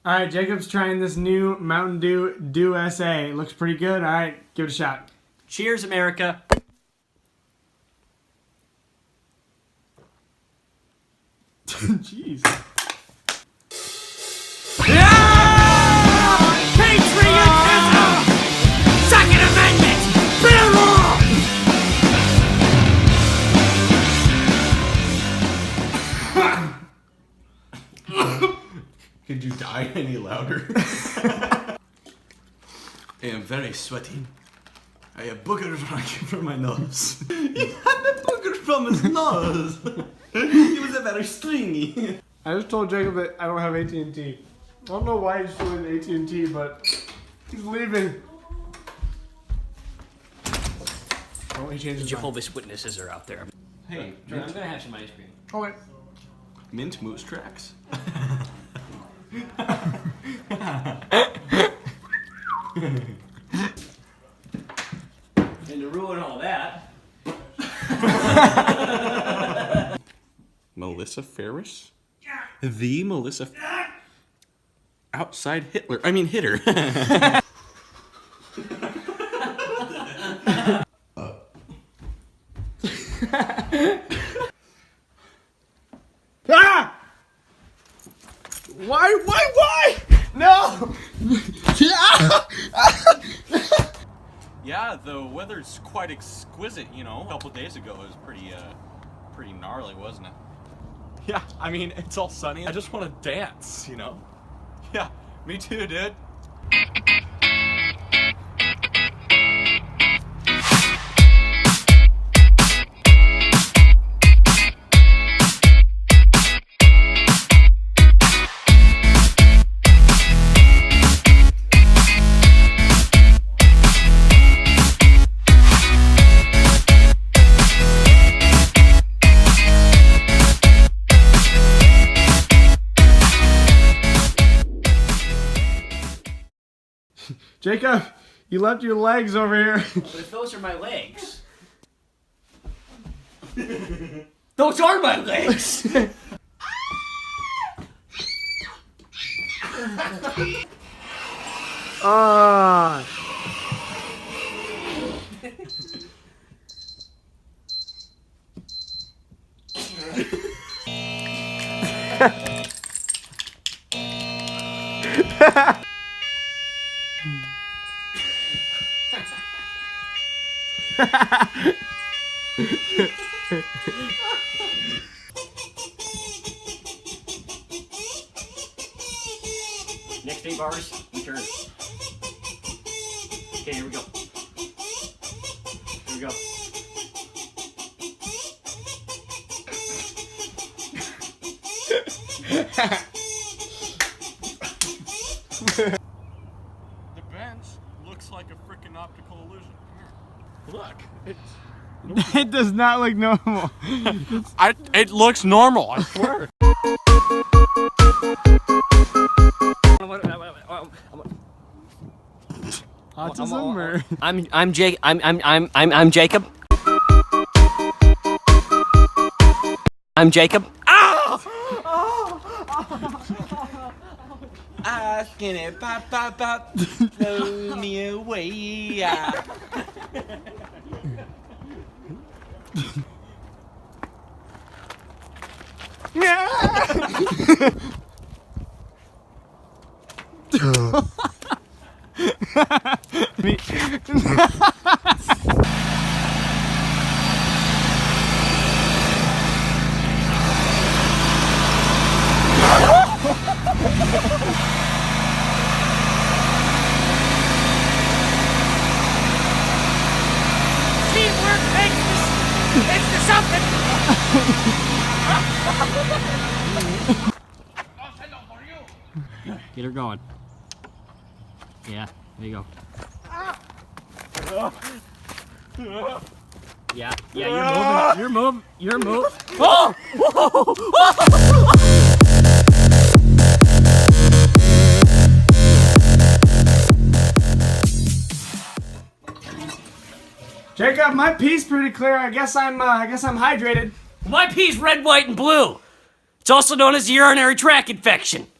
Alright, Jacob's trying this new Mountain Dew Dew SA. It looks pretty good. Alright, give it a shot. Cheers, America. Jeez. Patriotism! Second Amendment! Federal! Could you die any louder? I am very sweaty. I have boogers running from my nose. He had the boogers from his nose. He was a very stringy. I just told Jacob that I don't have AT&T. I don't know why he's doing AT&T, but he's leaving. Oh, he changed his mind. Jehovah's Witnesses are out there. Hey, I'm gonna have some ice cream. Okay. mint moose tracks. And to ruin all that... Melissa Ferris? The Melissa... Outside Hitler. I mean, Hitter. Ah! Why? No! Yeah, the weather's quite exquisite, you know. A couple days ago it was pretty gnarly, wasn't it? Yeah, I mean, it's all sunny. I just want to dance, you know? Yeah, me too, dude. Jacob, you left your legs over here. But if those are my legs... Those are my legs! Ah. Next 8 bars, return. Okay, here we go. Here we go. The bench looks like a freaking optical illusion. Look, It does not look normal. it looks normal, I swear. Autism or? I'm Jake. I'm Jacob. I'm Jacob. Asking it, pop, pop, pop, blow me away. Teamwork makes this something. Get her going. Yeah, there you go. Yeah, you're moving. Oh! Jacob, my pee's pretty clear. I guess I'm hydrated. My pee's red, white, and blue. It's also known as urinary tract infection.